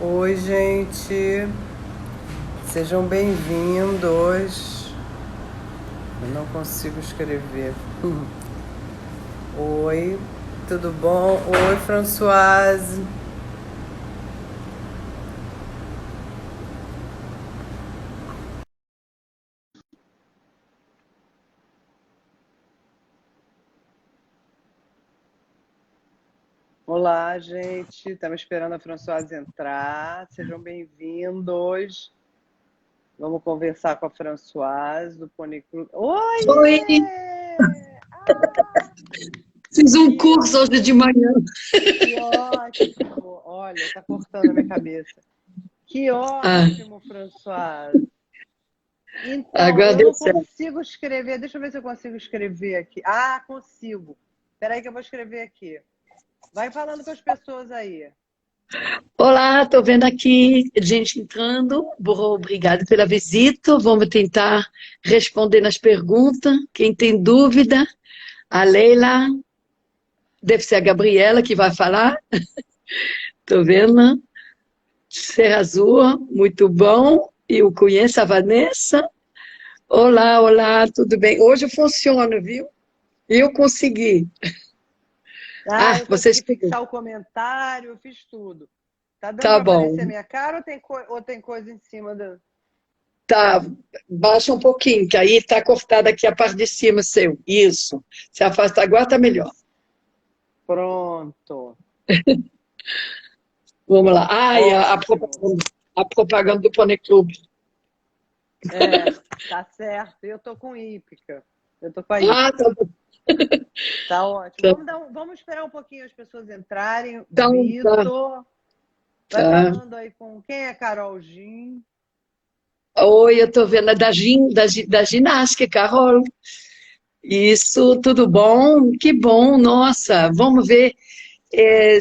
Oi, gente, sejam bem-vindos. Eu não consigo escrever. Oi, tudo bom? Oi, Françoise. Olá, gente. Estamos esperando a Françoise entrar. Sejam bem-vindos. Vamos conversar com a Françoise do Pony Club. Oi, Oiê! fiz um Que, curso hoje de manhã. que ótimo! Olha, tá cortando a minha cabeça. Que Ah, ótimo, Françoise. Então, agora eu deu não certo. consigo escrever. Deixa eu ver se eu consigo escrever aqui. Ah, consigo. Espera aí que eu vou escrever aqui. Vai falando com as pessoas aí. Olá, estou vendo aqui gente entrando. Obrigada pela visita. Vamos tentar responder nas perguntas. Quem tem dúvida, a Leila, deve ser a Gabriela que vai falar. Estou vendo. Serra Azul, muito bom. Eu conheço a Vanessa. Olá, olá, tudo bem? Hoje funciona, viu? Eu consegui. Ah, Ah, eu você consegui escreveu. fixar o comentário, eu fiz tudo. Tá dando Tá para aparecer a bom. minha cara ou tem coisa em cima do. Tá, baixa um pouquinho, que aí tá cortada aqui a parte de cima seu. Isso. Se afasta agora, tá melhor. Pronto. Vamos lá. Ai, Ótimo. a propaganda do Pony Club. É, tá certo. Eu tô com hípica. Eu tô com a Ah, hípica. tá bom. Tá ótimo. Tá, Vamos esperar um pouquinho as pessoas entrarem. então, tá, Vitor. Vai tá. falando aí com quem é Carol Gin. Oi, eu tô vendo a da ginástica, Carol. Isso, tudo bom? Que bom, nossa. Vamos ver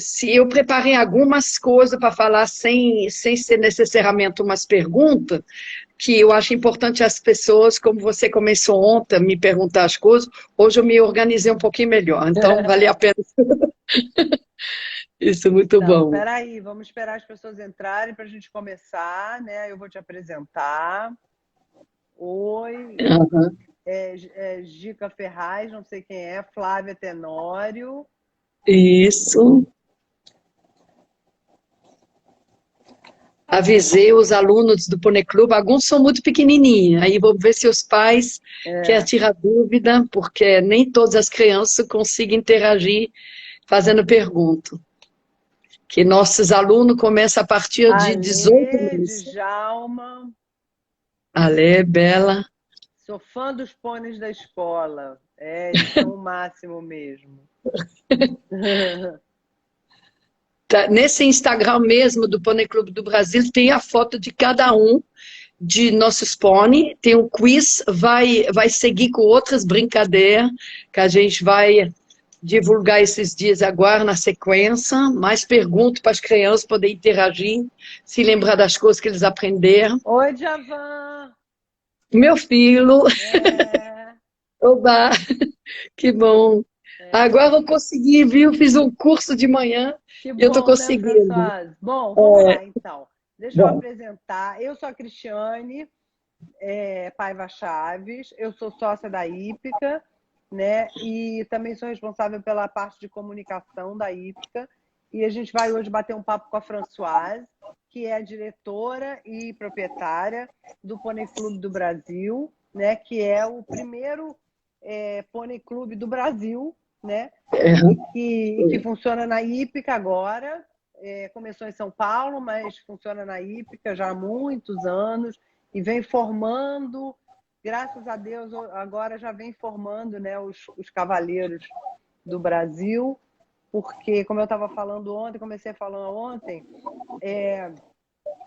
se eu preparei algumas coisas para falar sem ser necessariamente umas perguntas, que eu acho importante as pessoas, como você começou ontem, me perguntar as coisas, hoje eu me organizei um pouquinho melhor, então vale a pena. Isso, muito Então, bom. peraí, vamos esperar as pessoas entrarem para a gente começar, né? Eu vou te apresentar. Oi, Aham. Gica Ferraz, não sei quem é, Flávia Tenório. Isso. Avisei os alunos do Pônei Clube, alguns são muito pequenininhos, aí vou ver se os pais querem É, tirar dúvida, porque nem todas as crianças conseguem interagir fazendo pergunta. Que nossos alunos começam a partir de 18 Alê, meses. Djalma, Ale, Bela. sou fã dos pôneis da escola. É, eles são o máximo mesmo. Tá, nesse Instagram mesmo do Pônei Clube do Brasil, tem a foto de cada um de nossos pônei, tem um quiz, vai seguir com outras brincadeiras que a gente vai divulgar esses dias agora na sequência, mais perguntas para as crianças poderem interagir, se lembrar das coisas que eles aprenderam. Oi, Djavan! Meu filho, É, oba, que bom. Agora eu consegui, viu? Fiz um curso de manhã que e eu estou bom, né, conseguindo. Françoise? Bom, vamos É, lá então. Deixa eu bom, apresentar. Eu sou a Cristiane Paiva Chaves, eu sou sócia da Hípica, né? E também sou responsável pela parte de comunicação da Hípica. E a gente vai hoje bater um papo com a Françoise, que é a diretora e proprietária do Pônei Clube do Brasil, né? Que é o primeiro Pônei Clube do Brasil, né? E que funciona na Hípica agora. Começou em São Paulo, mas funciona na Hípica já há muitos anos e vem formando, graças a Deus, agora já vem formando, né, os cavaleiros do Brasil, porque, como eu estava falando ontem, comecei a falar ontem,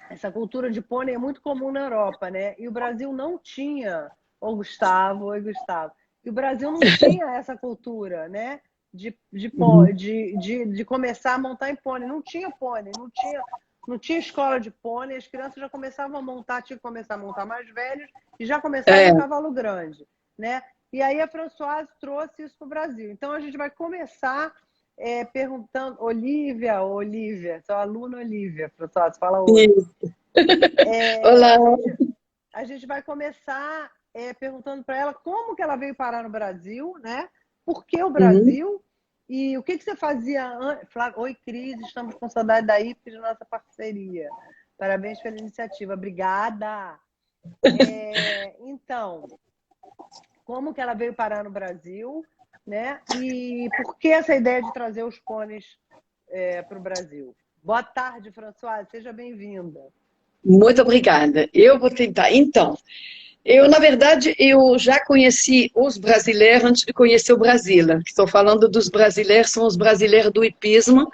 essa cultura de pônei é muito comum na Europa, né? E o Brasil não tinha, oi Gustavo, e o Brasil não tinha essa cultura, né? uhum. De começar a montar em pônei. Não tinha pônei, não tinha escola de pônei, as crianças já começavam a montar, tinha que começar a montar mais velhos e já começavam É, em cavalo grande, né? E aí a Françoise trouxe isso para o Brasil. Então a gente vai começar perguntando, Olivia, sua aluna Olivia, pessoal, você fala oi. Olá. A gente vai começar perguntando para ela como que ela veio parar no Brasil, né? Por que o Brasil? E o que você fazia antes? Oi, Cris, estamos com saudade da IPE de nossa parceria. Parabéns pela iniciativa. Obrigada. Então, como que ela veio parar no Brasil, né? E por que essa ideia de trazer os pôneis para o Brasil? Boa tarde, Françoise. Seja bem-vinda. Muito obrigada. Eu vou tentar. Então, na verdade, eu já conheci os brasileiros antes de conhecer o Brasil. Estou falando dos brasileiros, são os brasileiros do hipismo,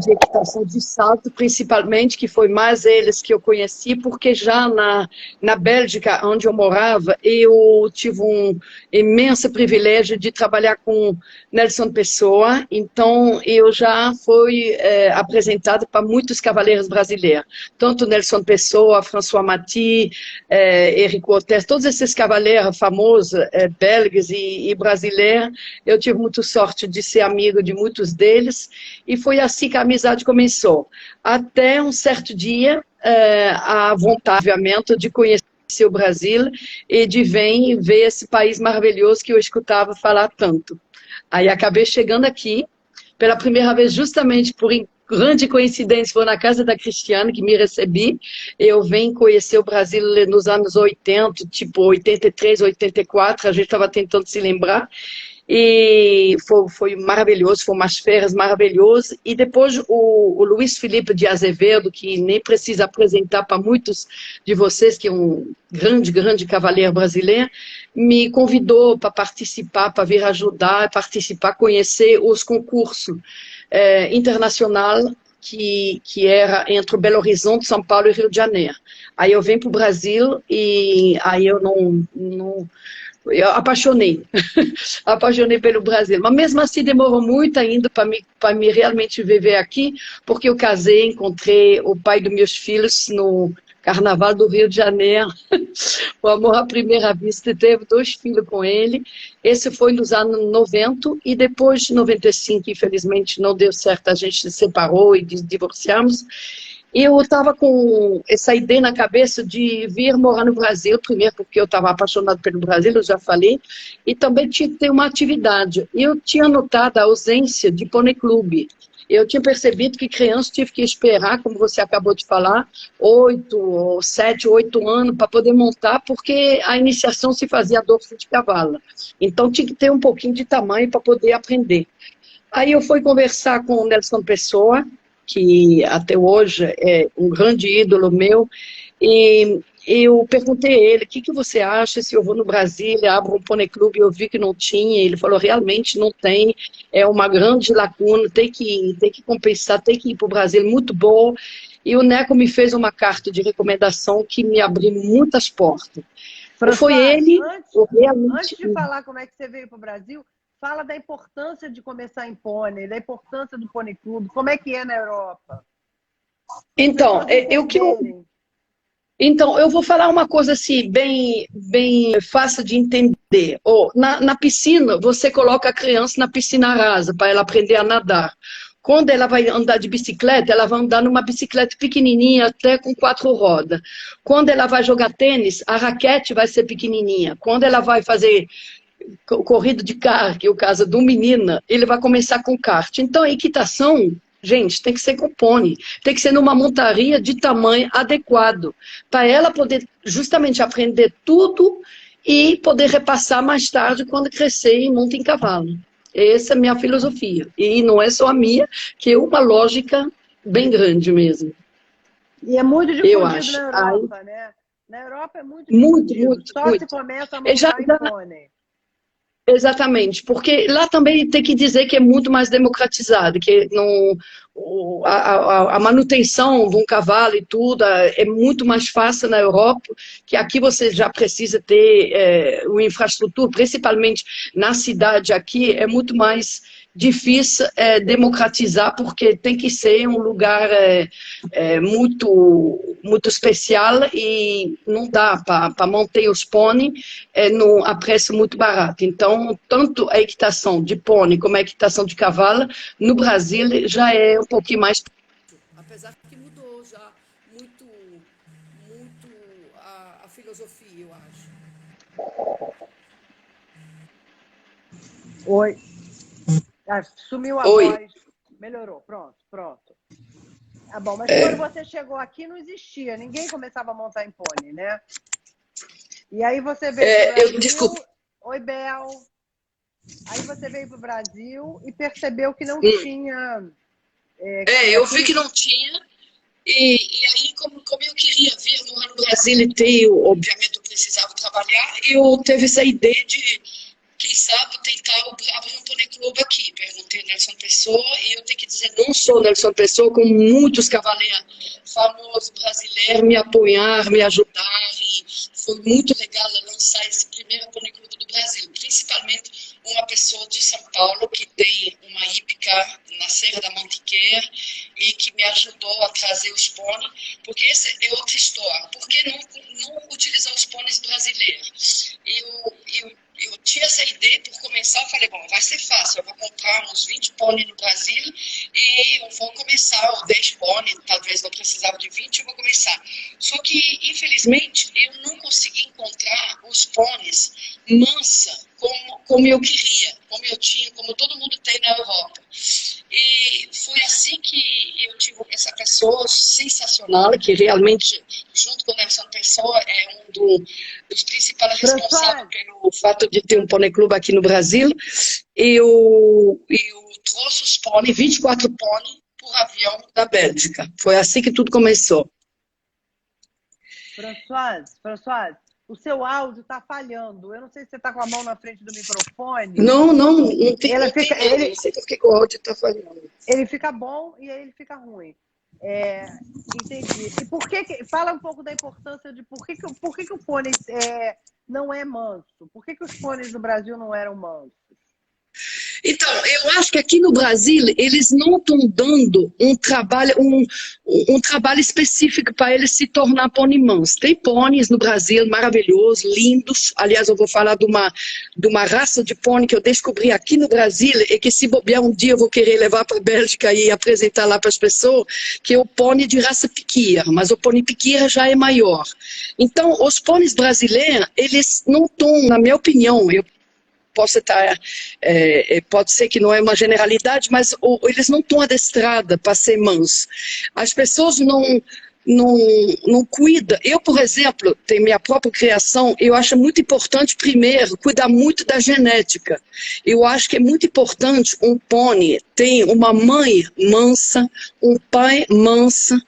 de equitação de salto, principalmente, que foi mais eles que eu conheci, porque já na Bélgica, onde eu morava, eu tive um imenso privilégio de trabalhar com Nelson Pessoa, então eu já fui apresentado para muitos cavaleiros brasileiros, tanto Nelson Pessoa, François Maty, Éric Others, todos esses cavaleiros famosos, belgas e brasileiros, eu tive muita sorte de ser amigo de muitos deles, e foi assim que a amizade começou. Até um certo dia, a vontade, obviamente, de conhecer o Brasil e de vir ver esse país maravilhoso que eu escutava falar tanto. Aí acabei chegando aqui, pela primeira vez, justamente por grande coincidência, foi na casa da Cristiane que me recebi. Eu vim conhecer o Brasil nos anos 80, tipo 83, 84, a gente estava tentando se lembrar. E foi maravilhoso, foi umas férias maravilhosas. E depois o Luiz Felipe de Azevedo, que nem precisa apresentar para muitos de vocês, que é um grande cavaleiro brasileiro, me convidou para participar, para vir ajudar, participar, conhecer os concursos internacionais que era entre Belo Horizonte, São Paulo e Rio de Janeiro. Aí eu vim para o Brasil e aí eu eu apaixonei pelo Brasil, mas mesmo assim demorou muito ainda para me realmente viver aqui, porque eu casei, encontrei o pai dos meus filhos no Carnaval do Rio de Janeiro, o amor à primeira vista, teve 2 filhos com ele, esse foi nos anos 90, e depois de 95, infelizmente não deu certo, a gente se separou e divorciamos. Eu estava com essa ideia na cabeça de vir morar no Brasil, primeiro porque eu estava apaixonada pelo Brasil, eu já falei, e também tinha que ter uma atividade. Eu tinha notado a ausência de pônei clube. Eu tinha percebido que criança tive que esperar, como você acabou de falar, 7, 8 anos para poder montar, porque a iniciação se fazia a dorso de cavalo. Então tinha que ter um pouquinho de tamanho para poder aprender. Aí eu fui conversar com o Nelson Pessoa, que até hoje é um grande ídolo meu, e eu perguntei a ele, o que você acha se eu vou no Brasil, abro um pônei clube, eu vi que não tinha, ele falou, realmente não tem, é uma grande lacuna, tem que compensar, tem que ir para o Brasil, muito bom, e o Neco me fez uma carta de recomendação que me abriu muitas portas. Foi ele, antes de falar como é que você veio para o Brasil, fala da importância de começar em pônei, da importância do pônei clube, como é que é na Europa? Então, eu vou falar uma coisa assim, bem fácil de entender. Na piscina, você coloca a criança na piscina rasa, para ela aprender a nadar. Quando ela vai andar de bicicleta, ela vai andar numa bicicleta pequenininha, até com 4 rodas. Quando ela vai jogar tênis, a raquete vai ser pequenininha. Quando ela vai fazer corrida de kart, que é o caso do menino, ele vai começar com kart. Então, a equitação, gente, tem que ser com pônei, tem que ser numa montaria de tamanho adequado, para ela poder justamente aprender tudo e poder repassar mais tarde quando crescer e monta em cavalo. Essa é a minha filosofia. E não é só a minha, que é uma lógica bem grande mesmo. E é muito difundido na Europa, né? Na Europa é muito difundido. Muito. Se começa a montar em pônei. Exatamente, porque lá também tem que dizer que é muito mais democratizado, que a manutenção de um cavalo e tudo é muito mais fácil na Europa, que aqui você já precisa ter uma infraestrutura, principalmente na cidade aqui, é muito mais difícil democratizar, porque tem que ser um lugar muito muito especial e não dá para manter os pôneis a preço muito barato. Então, tanto a equitação de pônei como a equitação de cavalo, no Brasil já é um pouquinho mais. Apesar que mudou já muito, muito a filosofia, eu acho. Oi. Sumiu a Oi. voz. Melhorou. Pronto. Ah, bom, mas quando você chegou aqui não existia. Ninguém começava a montar em pônei, né? E aí você veio para o Brasil. Desculpa. Oi, Bel. Aí você veio para o Brasil e percebeu que não tinha... eu vi que não tinha. E aí, como eu queria vir no Brasil e ter, obviamente eu precisava trabalhar, eu teve essa ideia de, quem sabe, tentar abrir um pônei clube aqui. Perguntei ao Nelson Pessoa, e eu tenho que dizer, não sou Nelson Pessoa, como muitos cavaleiros famosos brasileiros me apoiar, me ajudar, e foi muito legal lançar esse primeiro pônei clube do Brasil, principalmente uma pessoa de São Paulo que tem uma hípica na Serra da Mantiqueira e que me ajudou a trazer os pôneis, porque essa é outra história. Por que não utilizar os pôneis brasileiros? Eu tinha essa ideia por começar, eu falei, bom, vai ser fácil, eu vou comprar uns 20 pôneis no Brasil e eu vou começar, ou 10 pôneis, talvez eu precisava de 20, eu vou começar. Só que, infelizmente, eu não consegui encontrar os pôneis mansa como eu queria, como eu tinha, como todo mundo tem na Europa. E foi assim que eu tive essa pessoa sensacional, que realmente, junto com o Nelson Pessoa, é dos principais responsáveis pelo fato de ter um pônei clube aqui no Brasil. Eu trouxe os pôneis, 24 pôneis, por avião da Bélgica. Foi assim que tudo começou. Françoise, o seu áudio está falhando. Eu não sei se você está com a mão na frente do microfone. Não tem. Não sei por que o áudio está falhando. Ele fica bom e aí ele fica ruim. Entendi. E fala um pouco da importância de por que o pônei não é manso? Por que os pôneis do Brasil não eram mansos? Então, eu acho que aqui no Brasil eles não estão dando um trabalho específico para eles se tornar pônei manso. Tem pôneis no Brasil maravilhosos, lindos. Aliás, eu vou falar de uma raça de pônei que eu descobri aqui no Brasil e que, se bobear um dia, eu vou querer levar para a Bélgica e apresentar lá para as pessoas, que é o pônei de raça piquira, mas o pônei piquira já é maior. Então, os pôneis brasileiros, eles não estão, na minha opinião, pode ser que não é uma generalidade, mas eles não estão adestrados para ser mansos. As pessoas não cuidam. Eu, por exemplo, tenho minha própria criação, eu acho muito importante, primeiro, cuidar muito da genética. Eu acho que é muito importante um pônei ter uma mãe mansa, um pai mansa.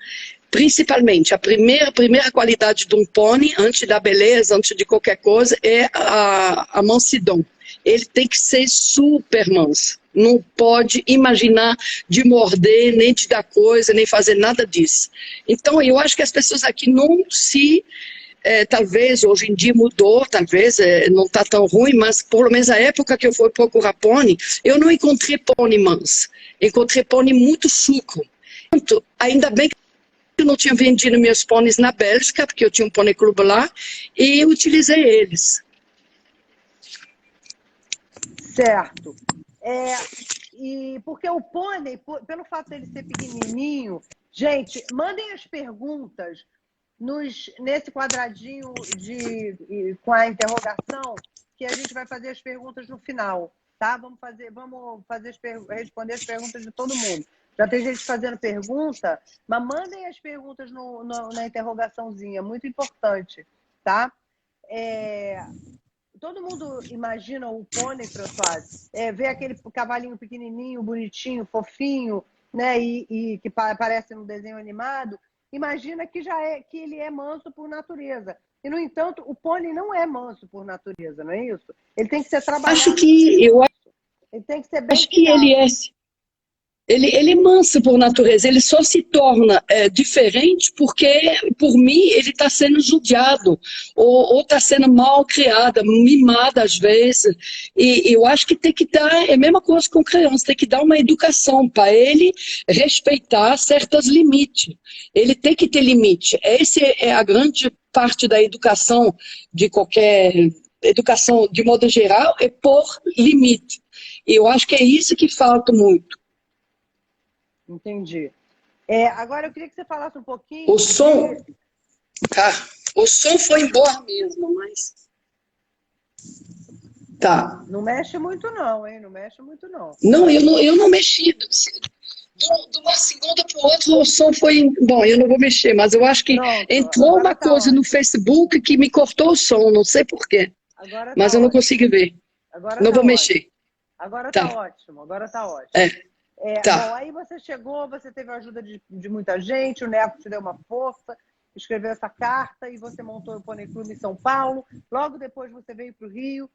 Principalmente, a primeira qualidade de um pônei, antes da beleza, antes de qualquer coisa, é a mansidão. Ele tem que ser super manso. Não pode imaginar de morder, nem de dar coisa, nem fazer nada disso. Então, eu acho que as pessoas aqui não se... talvez, hoje em dia mudou, talvez não está tão ruim, mas pelo menos a época que eu fui procurar pônei, eu não encontrei pônei manso. Encontrei pônei muito suco. Ainda bem que eu não tinha vendido meus pôneis na Bélgica, porque eu tinha um pônei clube lá, e utilizei eles. Certo. E porque o pônei, pelo fato dele ser pequenininho, gente, mandem as perguntas nesse quadradinho com a interrogação, que a gente vai fazer as perguntas no final, tá? Vamos responder as perguntas de todo mundo. Já tem gente fazendo pergunta, mas mandem as perguntas na interrogaçãozinha, muito importante, tá? Todo mundo imagina o pônei, Françoise, vê aquele cavalinho pequenininho, bonitinho, fofinho, né, e que parece um desenho animado, imagina que ele é manso por natureza. E, no entanto, o pônei não é manso por natureza, não é isso? Ele tem que ser trabalhado. Ele tem que ser bem criado. Ele é manso por natureza, ele só se torna diferente porque, por mim, ele está sendo judiado, ou está sendo mal criado, mimado às vezes. E eu acho que tem que dar, é a mesma coisa com criança, tem que dar uma educação para ele respeitar certos limites. Ele tem que ter limite. Essa é a grande parte da educação, de qualquer educação, de modo geral, é por limite. E eu acho que é isso que falta muito. Entendi. Agora eu queria que você falasse um pouquinho... O som... Tá. O som foi embora mesmo, mas... Tá. Não mexe muito não, hein? Não mexe muito não. Não, eu não mexi. De uma segunda para outra, o som foi... Bom, eu não vou mexer, mas eu acho que Pronto, entrou uma coisa ótimo no Facebook que me cortou o som, não sei porquê. Mas eu não consigo ver. Agora não tá vou ótimo. Mexer. Agora tá ótimo, agora tá ótimo. Tá. Bom, aí você chegou, você teve a ajuda de muita gente, o Neto te deu uma força, escreveu essa carta e você montou o Pônei Clube em São Paulo. Logo depois você veio para o Rio.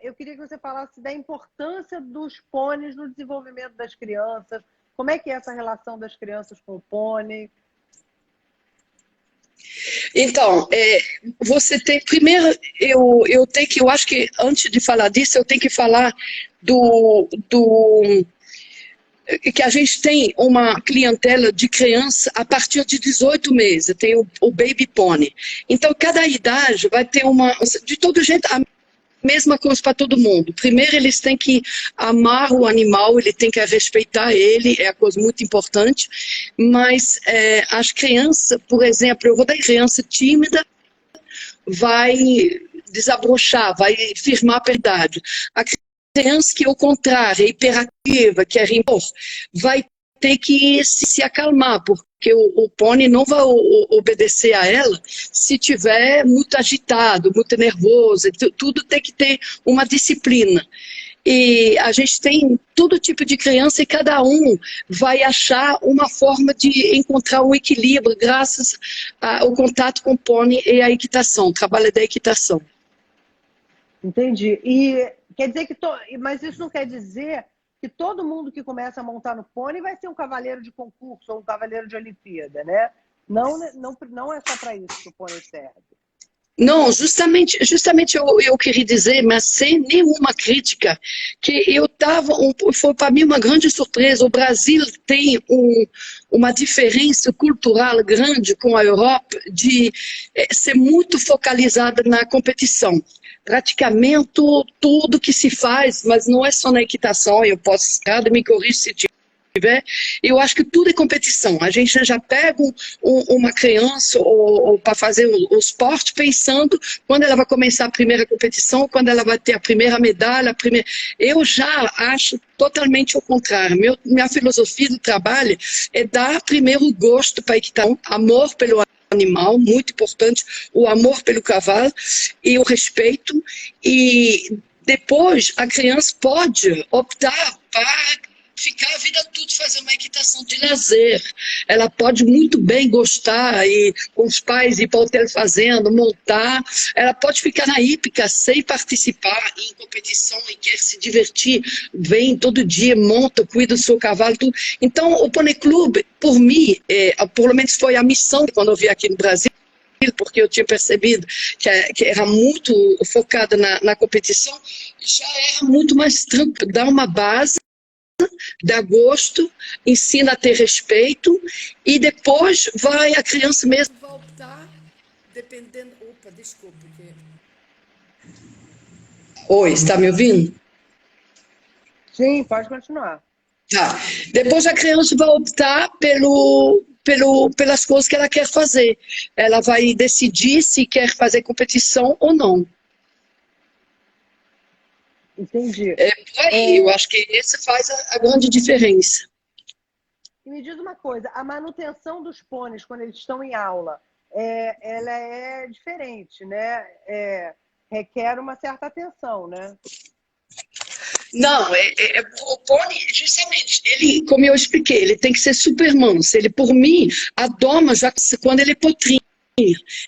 Eu queria que você falasse da importância dos pôneis no desenvolvimento das crianças. Como é que é essa relação das crianças com o pônei? Então, você tem... Primeiro, eu acho que antes de falar disso, eu tenho que falar que a gente tem uma clientela de criança a partir de 18 meses, tem o Baby Pony. Então, cada idade vai ter de todo jeito, a mesma coisa para todo mundo. Primeiro, eles têm que amar o animal, ele tem que respeitar ele, é a coisa muito importante. Mas as crianças, por exemplo, eu vou dar criança tímida, vai desabrochar, vai firmar a verdade. A criança que, ao contrário, é hiperativa, que é rimbor, vai ter que se acalmar, porque o pônei não vai obedecer a ela se tiver muito agitado, muito nervoso. Tudo tem que ter uma disciplina. E a gente tem todo tipo de criança e cada um vai achar uma forma de encontrar um equilíbrio graças ao contato com o pônei e a equitação, o trabalho da equitação. Entendi. E quer dizer mas isso não quer dizer que todo mundo que começa a montar no pônei vai ser um cavaleiro de concurso ou um cavaleiro de Olimpíada, né? Não é só para isso que o pônei serve. Não, justamente eu queria dizer, mas sem nenhuma crítica, que foi para mim uma grande surpresa. O Brasil tem uma diferença cultural grande com a Europa de ser muito focalizada na competição. Praticamente tudo que se faz, mas não é só na equitação, eu posso me corrigir se tiver, eu acho que tudo é competição. A gente já pega uma criança ou para fazer o esporte pensando quando ela vai começar a primeira competição, quando ela vai ter a primeira medalha. Eu já acho totalmente o contrário. Minha filosofia do trabalho é dar primeiro o gosto para a equitação, amor pelo animal, muito importante, o amor pelo cavalo e o respeito, e depois a criança pode optar para ficar a vida toda fazer uma equitação de lazer. Ela pode muito bem gostar e com os pais ir para o hotel fazendo, montar. Ela pode ficar na hípica sem participar em competição e quer se divertir. Vem todo dia, monta, cuida do seu cavalo, tudo. Então, o Pônei Clube, por mim, pelo menos foi a missão quando eu vim aqui no Brasil, porque eu tinha percebido que era muito focada na competição, já era muito mais tranquilo, dar uma base, dá gosto, ensina a ter respeito e depois a criança mesmo vai optar, dependendo... Opa, desculpa. Oi, está me ouvindo? Sim, pode continuar. Tá. Depois a criança vai optar pelas coisas que ela quer fazer. Ela vai decidir se quer fazer competição ou não. Entendi. Por aí, eu acho que esse faz a grande diferença. E me diz uma coisa, a manutenção dos pôneis quando eles estão em aula, ela é diferente, né? Requer uma certa atenção, né? Não, o pônei, justamente, ele, como eu expliquei, ele tem que ser super manso. Ele, por mim, a doma, já quando ele é potrinho,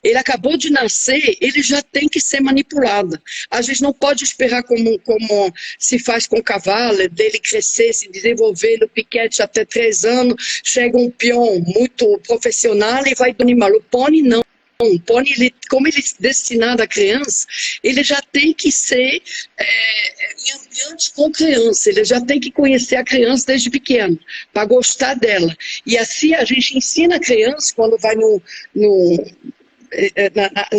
Ele acabou de nascer, ele já tem que ser manipulado. A gente não pode esperar como se faz com o cavalo, dele crescer, se desenvolver no piquete até 3 anos, chega um peão muito profissional e vai do animal. O pônei não. O pônei, como ele é destinado à criança, ele já tem que ser em ambiente com criança, ele já tem que conhecer a criança desde pequeno, para gostar dela. E assim a gente ensina a criança, quando vai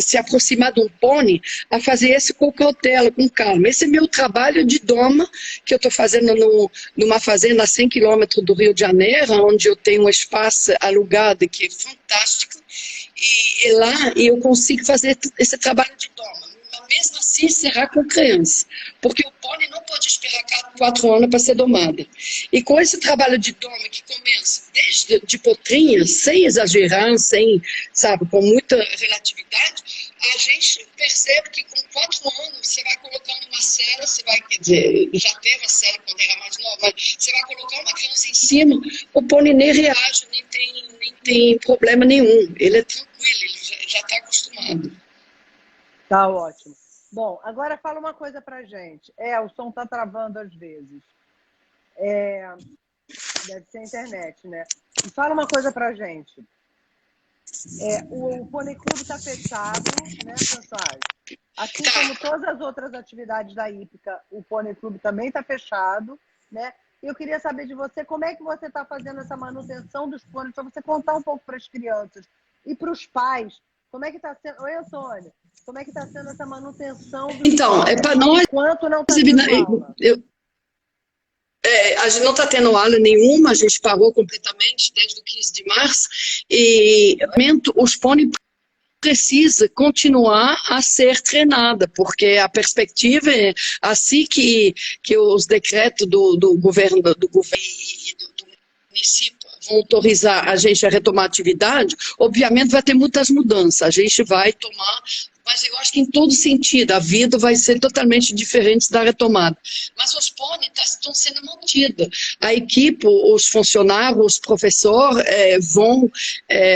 se aproximar de um pônei, a fazer isso com cautela, com calma. Esse é meu trabalho de doma, que eu estou fazendo numa fazenda a 100 quilômetros do Rio de Janeiro, onde eu tenho um espaço alugado que é fantástico, e lá eu consigo fazer esse trabalho de doma. Mas mesmo assim será com criança, porque o pônei não pode esperar 4 anos para ser domado. E com esse trabalho de doma que começa desde de potrinha, sem exagerar, sem, sabe, com muita relatividade, a gente percebe que com 4 anos você vai colocando uma cela, você vai, quer dizer, já teve a cela quando era mais nova, mas você vai colocar uma criança em cima, o pônei nem reage, nem tem problema nenhum. Ele é tranquilo, ele já está acostumado. Tá ótimo. Bom, agora fala uma coisa pra gente. O som tá travando às vezes. Deve ser a internet, né? E fala uma coisa pra gente. O Pônei Clube está fechado, né, Françoise? Assim como todas as outras atividades da hípica, o Pônei Clube também está fechado, né? E eu queria saber de você como é que você está fazendo essa manutenção dos pôneis, para você contar um pouco para as crianças e para os pais. Como é que está sendo? Oi, Antônia. Como é que está sendo essa manutenção dos Então, pôneis? para nós, enquanto não está tendo aula? A gente não está tendo aula nenhuma, a gente parou completamente desde o 15 de março, e os pôneis precisa continuar a ser treinada, porque a perspectiva é assim que os decretos do governo e do município vão autorizar a gente a retomar a atividade, obviamente vai ter muitas mudanças, a gente vai tomar, mas eu acho que em todo sentido, a vida vai ser totalmente diferente da retomada. Mas os pôneis estão sendo mantidos. A equipe, os funcionários, os professores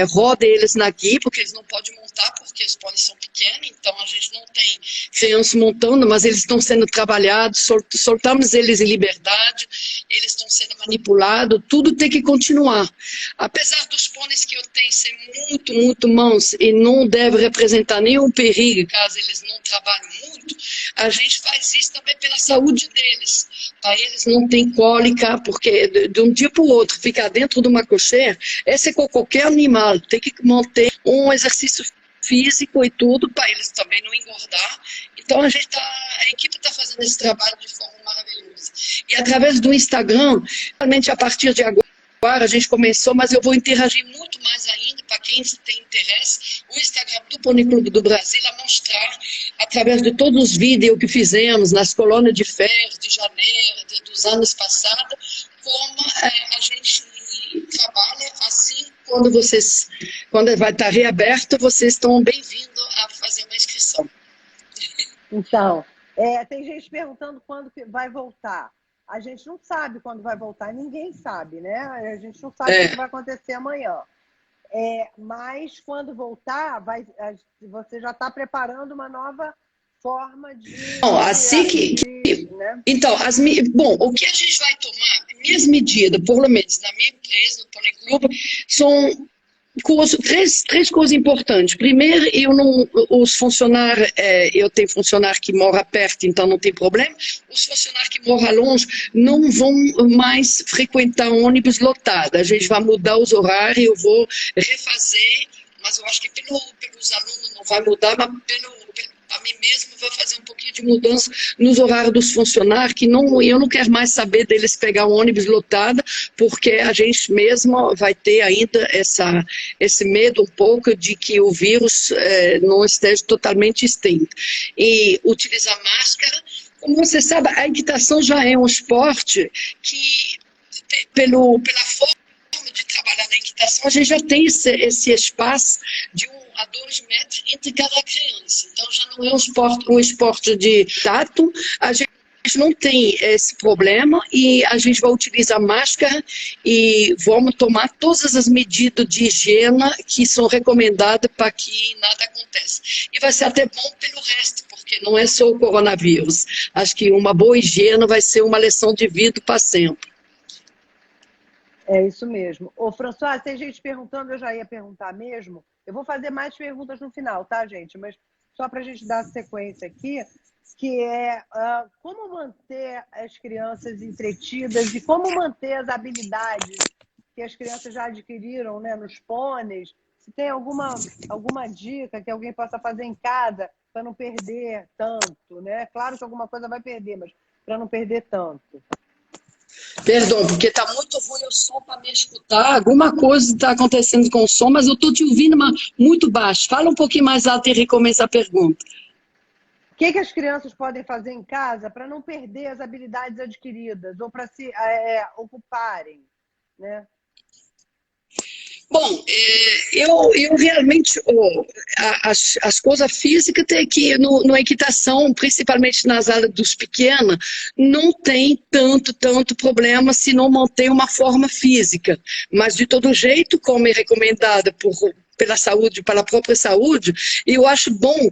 rodam eles na equipe, porque eles não podem montar, porque os pôneis são pequenos, então a gente não tem criança montando, mas eles estão sendo trabalhados, soltamos eles em liberdade, eles estão sendo manipulados, tudo tem que continuar. Apesar dos pôneis que eu tenho ser muito, muito mãos e não deve representar nenhum perigo, caso eles não trabalhem muito, a gente faz isso também pela saúde deles, para eles não terem cólica, porque de um dia para o outro, ficar dentro de uma cocheira, esse é com qualquer animal, tem que manter um exercício físico e tudo, para eles também não engordar. Então a equipe está fazendo esse trabalho de forma maravilhosa. E através do Instagram, realmente a partir de agora, a gente começou, mas eu vou interagir muito mais ainda, para quem tem interesse, o Instagram do Pônei Clube do Brasil, a mostrar, através de todos os vídeos que fizemos nas colônias de férias de janeiro, dos anos passados, como a gente trabalha assim, quando vai estar reaberto, vocês estão bem-vindos a fazer uma inscrição. Então, tem gente perguntando quando que vai voltar. A gente não sabe quando vai voltar, ninguém sabe, né? A gente não sabe o que vai acontecer amanhã. Mas quando voltar, você já está preparando uma nova forma de... Bom, assim né? Então, bom, o que a gente vai tomar, minhas medidas, pelo menos na minha empresa, no Pônei Clube, são três coisas importantes. Primeiro, os funcionários, eu tenho funcionário que mora perto, então não tem problema. Os funcionários que moram longe não vão mais frequentar ônibus lotado. A gente vai mudar os horários, eu vou refazer, mas eu acho que pelos alunos não vai mudar, mas para mim mesmo vou fazer um pouquinho de mudança nos horários dos funcionários, que eu não quero mais saber deles pegar um ônibus lotado, porque a gente mesmo vai ter ainda esse medo um pouco de que o vírus não esteja totalmente extinto. E utilizar máscara, como você sabe, a equitação já é um esporte que, pela forma de trabalhar na equitação, a gente já tem esse espaço de 1 a 2 metros entre cada criança. Então já não é um esporte de tato, a gente não tem esse problema e a gente vai utilizar máscara e vamos tomar todas as medidas de higiene que são recomendadas para que nada aconteça. E vai ser até bom pelo resto, porque não é só o coronavírus. Acho que uma boa higiene vai ser uma lição de vida para sempre. É isso mesmo. Ô, François, tem gente perguntando, eu já ia perguntar mesmo. Eu vou fazer mais perguntas no final, tá, gente? Mas só para a gente dar sequência aqui, que é como manter as crianças entretidas e como manter as habilidades que as crianças já adquiriram, né, nos pôneis. Se tem alguma dica que alguém possa fazer em casa para não perder tanto, né? Claro que alguma coisa vai perder, mas para não perder tanto. Perdão, porque está muito ruim o som para me escutar. Alguma coisa está acontecendo com o som, mas eu estou te ouvindo muito baixo. Fala um pouquinho mais alto e recomeça a pergunta. O que as crianças podem fazer em casa para não perder as habilidades adquiridas ou para se ocuparem, né? Bom, eu realmente, as coisas físicas tem que, na equitação, principalmente nas áreas dos pequenos, não tem tanto problema se não manter uma forma física. Mas, de todo jeito, como é recomendada pela saúde, pela própria saúde, e eu acho bom,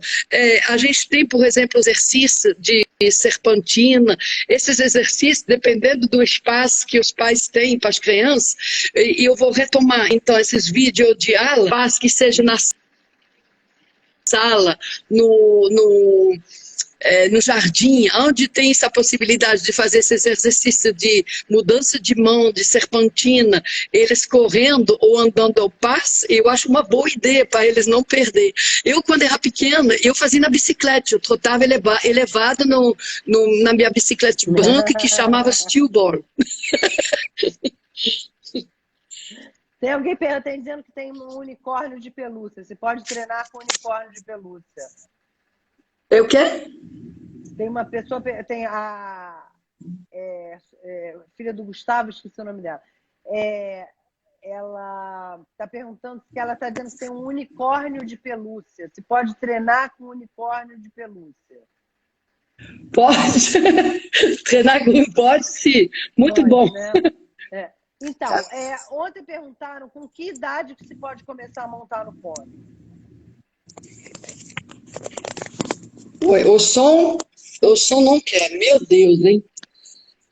a gente tem, por exemplo, exercício de serpentina, esses exercícios, dependendo do espaço que os pais têm para as crianças, e eu vou retomar, então, esses vídeos de aula, que seja na sala, no jardim, onde tem essa possibilidade de fazer esses exercícios de mudança de mão, de serpentina, eles correndo ou andando ao passo, eu acho uma boa ideia para eles não perder. Eu, quando era pequena, eu fazia na bicicleta, eu trotava elevado na minha bicicleta branca que chamava Steelborn. Tem alguém dizendo que tem um unicórnio de pelúcia. Você pode treinar com unicórnio de pelúcia. É o quê? Tem uma pessoa, tem a filha do Gustavo, esqueci o nome dela. Ela está perguntando se ela está dizendo que tem um unicórnio de pelúcia. Se pode treinar com unicórnio de pelúcia. Pode. Treinar com pode, sim. Muito pode, bom. Né? Então, ontem perguntaram com que idade que se pode começar a montar no pônei. Oi, o som não quer, meu Deus, hein?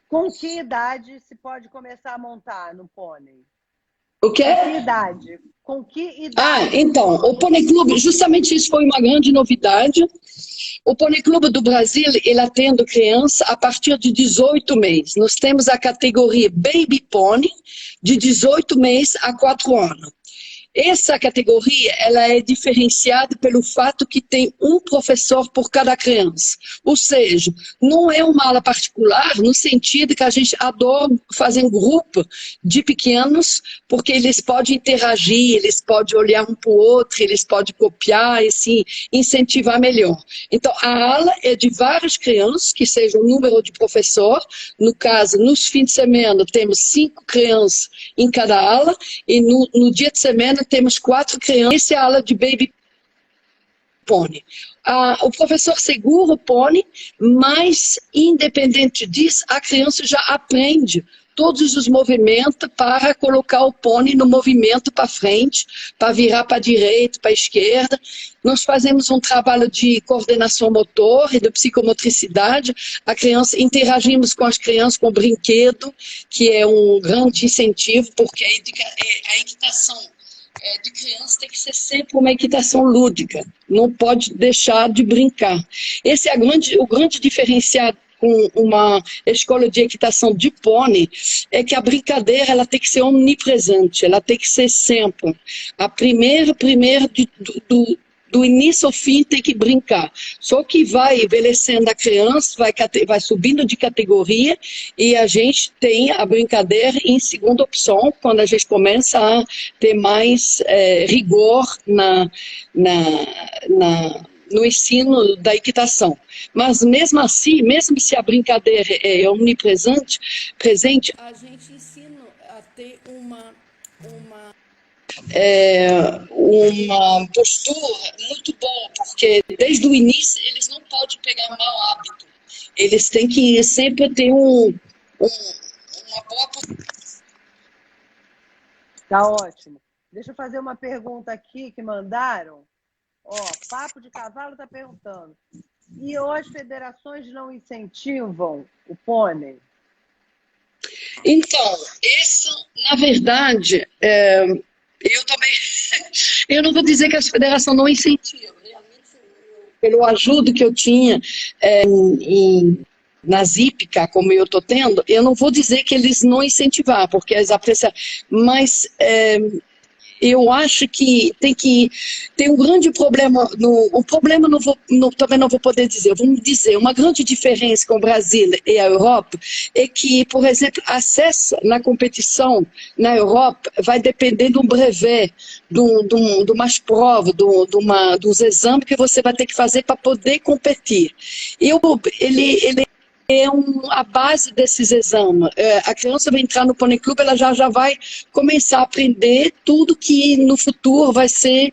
Com que idade se pode começar a montar no pônei? O quê? Com que idade? Com que idade? Então, o Pônei Clube, justamente isso foi uma grande novidade. O Pônei Clube do Brasil, ele atende criança a partir de 18 meses. Nós temos a categoria Baby Pony, de 18 meses a 4 anos. Essa categoria, ela é diferenciada pelo fato que tem um professor por cada criança. Ou seja, não é uma aula particular no sentido que a gente adora fazer um grupo de pequenos, porque eles podem interagir, eles podem olhar um para o outro, eles podem copiar e assim, incentivar melhor. Então, a aula é de várias crianças, que seja um número de professor. No caso, nos fins de semana, temos 5 crianças em cada aula, e no dia de semana temos 4 crianças. Essa é a aula de Baby Pony. O professor segura o pônei, mas, independente disso, a criança já aprende todos os movimentos para colocar o pônei no movimento para frente, para virar para a direita, para a esquerda. Nós fazemos um trabalho de coordenação motor e de psicomotricidade. Interagimos com as crianças com brinquedo, que é um grande incentivo, porque a equitação de criança tem que ser sempre uma equitação lúdica, não pode deixar de brincar. Esse é o grande diferencial com uma escola de equitação de pônei, é que a brincadeira ela tem que ser omnipresente, ela tem que ser sempre. A primeira do início ao fim tem que brincar. Só que vai envelhecendo a criança, vai subindo de categoria e a gente tem a brincadeira em segunda opção, quando a gente começa a ter mais rigor no ensino da equitação. Mas mesmo assim, mesmo se a brincadeira é omnipresente, a gente ensina a ter uma postura muito boa, porque desde o início eles não podem pegar mau hábito. Eles têm que sempre ter uma boa... Tá ótimo. Deixa eu fazer uma pergunta aqui que mandaram. Ó, Papo de Cavalo está perguntando. E hoje as federações não incentivam o pônei? Então, isso, na verdade, eu também... Eu não vou dizer que a federação não incentiva. Realmente, pelo ajuda que eu tinha nas hípica, como eu estou tendo, eu não vou dizer que eles não incentivar, porque eles apreciam, mas eu acho que tem um grande problema, o problema também não vou poder dizer, vamos dizer, uma grande diferença com o Brasil e a Europa é que, por exemplo, acesso na competição na Europa vai depender de um brevet, de umas provas, dos exames que você vai ter que fazer para poder competir. Ele é a base desses exames. A criança vai entrar no Pônei Clube, ela já vai começar a aprender tudo que no futuro vai ser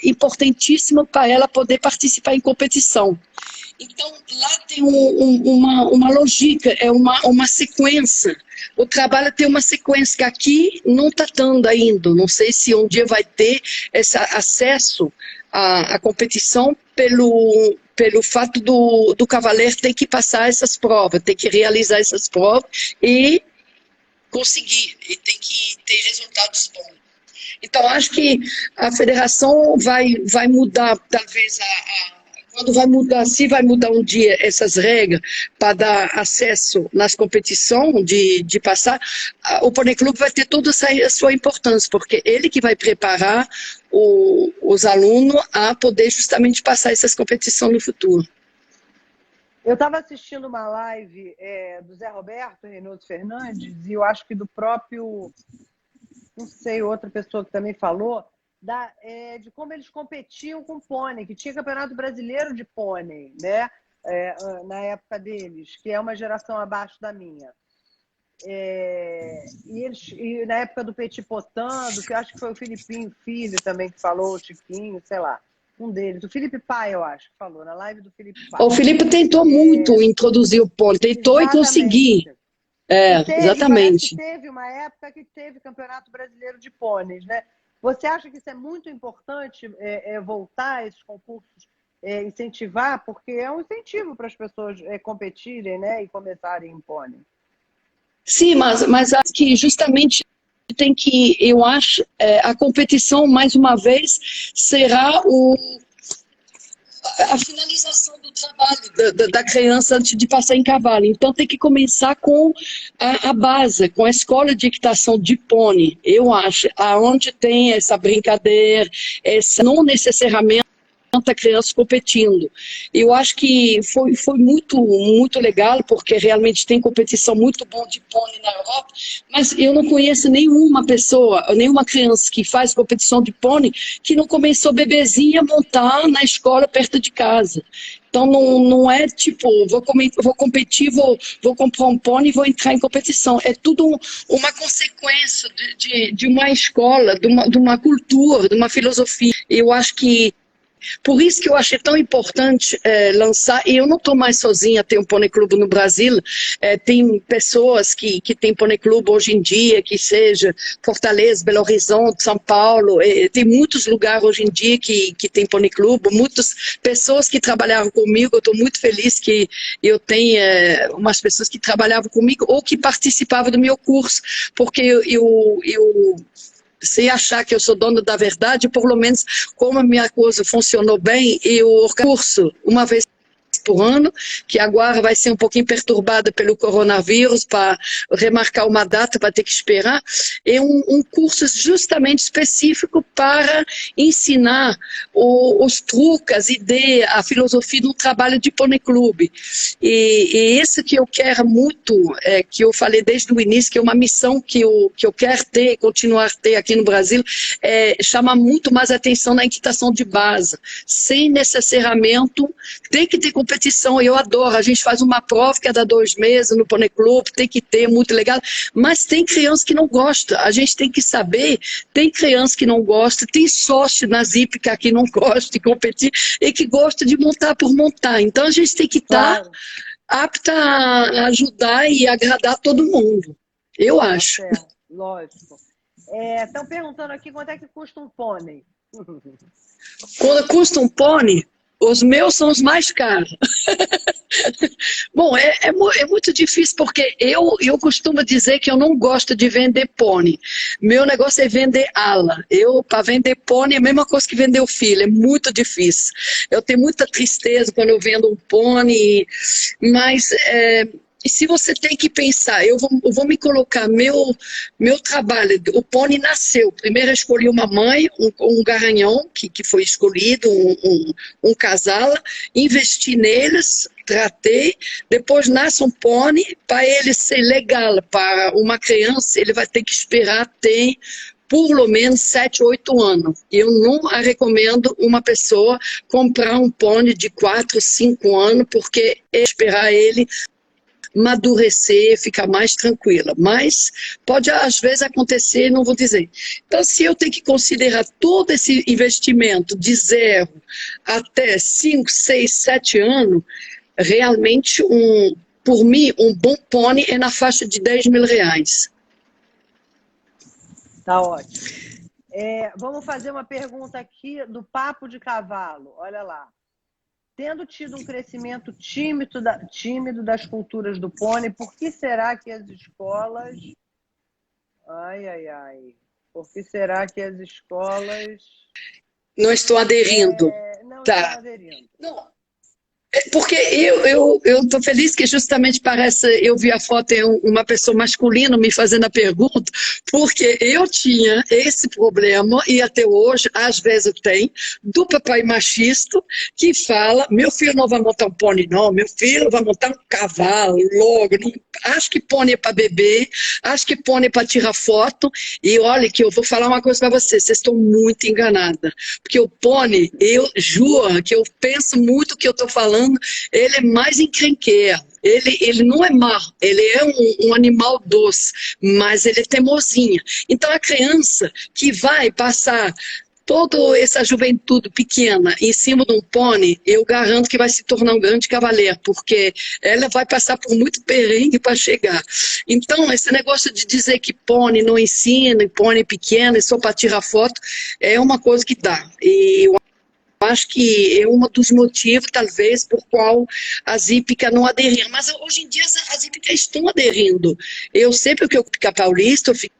importantíssimo para ela poder participar em competição. Então, lá tem uma lógica, uma sequência. O trabalho tem uma sequência que aqui não está dando ainda. Não sei se um dia vai ter esse acesso à competição pelo fato do cavaleiro ter que passar essas provas, ter que realizar essas provas e conseguir, e tem que ter resultados bons. Então, acho que a federação vai mudar, talvez, quando vai mudar, se vai mudar um dia essas regras para dar acesso nas competições de passar, o Pônei Clube vai ter toda a sua importância, porque ele que vai preparar os alunos a poder justamente passar essas competições no futuro. Eu estava assistindo uma live do Zé Roberto Reynoso Fernandes, e eu acho que do próprio, não sei, outra pessoa que também falou, de como eles competiam com pônei, que tinha campeonato brasileiro de pônei, né? Na época deles, que é uma geração abaixo da minha. E na época do Petit Potando, que eu acho que foi o Filipinho Filho também que falou, o Chiquinho, sei lá, um deles, o Felipe Pai, eu acho, que falou, na live do Felipe Pai. O Felipe tentou muito introduzir o pônei, tentou e conseguir. Exatamente. E teve uma época que teve campeonato brasileiro de pôneis, né? Você acha que isso é muito importante, voltar a esses concursos, incentivar? Porque é um incentivo para as pessoas competirem, né, e começarem em pônei. Sim, mas acho que justamente tem que, eu acho, a competição, mais uma vez, será a finalização do trabalho da criança antes de passar em cavalo. Então tem que começar com a base, com a escola de equitação de pônei, eu acho, aonde tem essa brincadeira, não necessariamente a criança competindo. Eu acho que foi muito legal, porque realmente tem competição muito boa de pônei na Europa, mas eu não conheço nenhuma pessoa, nenhuma criança que faz competição de pônei que não começou bebezinha a montar na escola perto de casa. Então não é tipo, vou competir, vou comprar um pônei e vou entrar em competição. É tudo uma consequência de uma escola, de uma cultura, de uma filosofia. Eu acho que por isso que eu achei tão importante lançar, e eu não estou mais sozinha, tem um Pônei Clube no Brasil, tem pessoas que têm Pônei Clube hoje em dia, que seja Fortaleza, Belo Horizonte, São Paulo, tem muitos lugares hoje em dia que tem Pônei Clube, muitas pessoas que trabalharam comigo, eu estou muito feliz que eu tenha umas pessoas que trabalhavam comigo ou que participavam do meu curso, porque eu sem achar que eu sou dona da verdade, pelo menos como a minha coisa funcionou bem, eu curso uma vez por ano, que agora vai ser um pouquinho perturbada pelo coronavírus, para remarcar uma data, para ter que esperar, é um curso justamente específico para ensinar os truques, as ideias, a filosofia do trabalho de Pônei Clube. E esse que eu quero muito, que eu falei desde o início, que é uma missão que eu quero ter, continuar a ter aqui no Brasil, chama muito mais atenção na equitação de base, sem necessariamente, tem que ter competição, eu adoro, a gente faz uma prova cada 2 meses no Pônei Clube, tem que ter, muito legal, mas tem criança que não gosta, a gente tem que saber, tem criança que não gosta, tem sócio nas hípicas que não gosta de competir e que gosta de montar por montar, então a gente tem que estar apta a ajudar e agradar todo mundo. Eu acho. Certo, lógico. Estão perguntando aqui quanto é que custa um pônei. Quando custa um pônei, os meus são os mais caros. Bom, é muito difícil porque eu costumo dizer que eu não gosto de vender pônei. Meu negócio é vender ala. Para vender pônei, é a mesma coisa que vender o filho. É muito difícil. Eu tenho muita tristeza quando eu vendo um pônei, mas e se você tem que pensar, eu vou me colocar, meu trabalho, o pônei nasceu. Primeiro eu escolhi uma mãe, um garanhão, que foi escolhido, um casal, investi neles, tratei, depois nasce um pônei, para ele ser legal para uma criança, ele vai ter que esperar ter pelo menos 7, 8 anos. Eu não recomendo uma pessoa comprar um pônei de 4, 5 anos, porque esperar ele amadurecer, ficar mais tranquila. Mas pode às vezes acontecer, não vou dizer. Então, se eu tenho que considerar todo esse investimento de 0 até 5, 6, 7 anos, realmente, por mim, um bom pônei é na faixa de R$10.000. Tá ótimo. Vamos fazer uma pergunta aqui do Papo de Cavalo. Olha lá. Tendo tido um crescimento tímido das culturas do pônei, por que será que as escolas... Por que será que as escolas... Não estão aderindo. Não tá. estão aderindo. Não. Porque eu estou feliz que justamente parece, eu vi a foto de uma pessoa masculina me fazendo a pergunta, porque eu tinha esse problema, e até hoje, às vezes eu tenho, do papai machista, que fala, meu filho não vai montar um pônei não, meu filho vai montar um cavalo, logo, não, acho que pônei é para beber, acho que pônei é para tirar foto, e olha que eu vou falar uma coisa para vocês estão muito enganadas, porque o pônei, eu juro que eu penso muito o que eu estou falando, ele é mais encrenqueiro, ele não é mau, ele é um animal doce, mas ele é teimosinho. Então a criança que vai passar toda essa juventude pequena em cima de um pônei, eu garanto que vai se tornar um grande cavaleiro, porque ela vai passar por muito perrengue para chegar. Então, esse negócio de dizer que pônei não ensina, pônei pequeno, é só para tirar foto, é uma coisa que dá. E eu acho que é um dos motivos, talvez, por qual as hípicas não aderiram. Mas hoje em dia as hípicas estão aderindo. Eu sempre que eu fiquei paulista, eu fiquei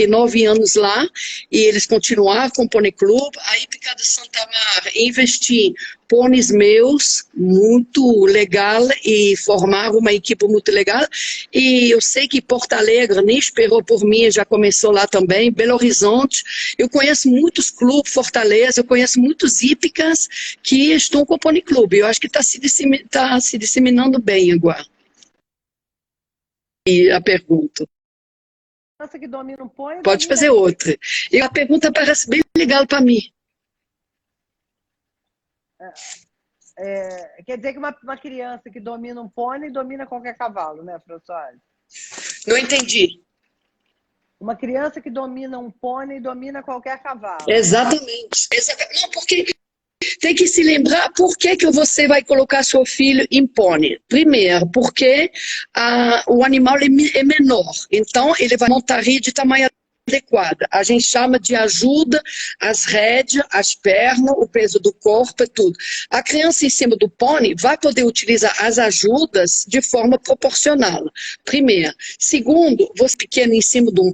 9 anos lá, e eles continuaram com o Pônei Clube. A hípica de Santa Mara investi pôneis meus, muito legal, e formaram uma equipe muito legal. E eu sei que Porto Alegre nem esperou por mim, já começou lá também, Belo Horizonte. Eu conheço muitos clubes, Fortaleza, eu conheço muitos hípicas que estão com o Pônei Clube. Eu acho que está se disseminando bem agora. E a pergunta. Que domina um pônei, pode fazer outra. E a pergunta parece bem legal para mim. Quer dizer que uma criança que domina um pônei domina qualquer cavalo, né, Françoise? Não entendi. Uma criança que domina um pônei domina qualquer cavalo. Exatamente. Não, porque tem que se lembrar por que você vai colocar seu filho em pônei. Primeiro, porque o animal é menor, então ele vai montar de tamanho adequada. A gente chama de ajuda, as rédeas, as pernas, o peso do corpo e tudo. A criança em cima do pônei vai poder utilizar as ajudas de forma proporcional. Primeiro. Segundo, você pequeno em cima de um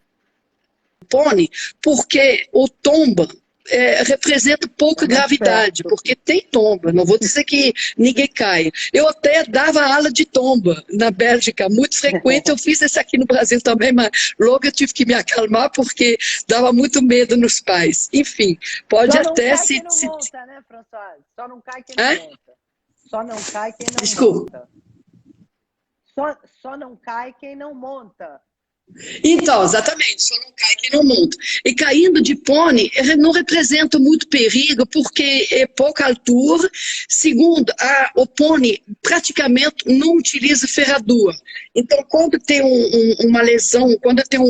pônei, porque o tomba representa pouca gravidade, porque tem tomba, não vou dizer que ninguém cai. Eu até dava aula de tomba na Bélgica, muito frequente, eu fiz isso aqui no Brasil também, mas logo eu tive que me acalmar porque dava muito medo nos pais. Enfim, pode até se... Só não cai quem não monta, né, Françoise? Só não cai quem não monta. Só não cai quem não Desculpa. monta. Só não cai quem não monta. Então, exatamente, só não cai quem não monta. E caindo de pônei não representa muito perigo, porque é pouca altura. Segundo, o pônei praticamente não utiliza ferradura. Então, quando tem uma lesão, quando tem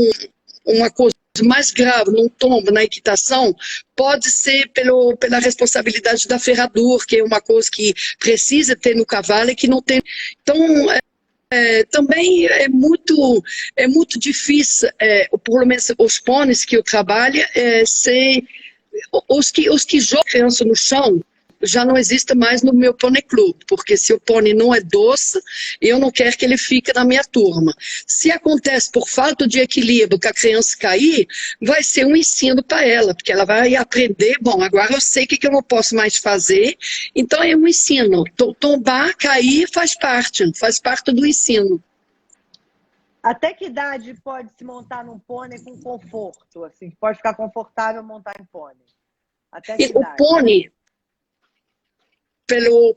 uma coisa mais grave, num tombo, na equitação, pode ser pela responsabilidade da ferradura, que é uma coisa que precisa ter no cavalo e que não tem. Então, também é muito difícil, pelo menos os pôneis que eu trabalho, os que jogam criança no chão, já não existe mais no meu pônei clube, porque se o pônei não é doce, eu não quero que ele fique na minha turma. Se acontece por falta de equilíbrio que a criança cair, vai ser um ensino para ela, porque ela vai aprender, bom, agora eu sei o que eu não posso mais fazer, então é um ensino. Tombar, cair faz parte do ensino. Até que idade pode se montar num pônei com conforto? Assim, pode ficar confortável montar em pônei? Até que O idade? pônei,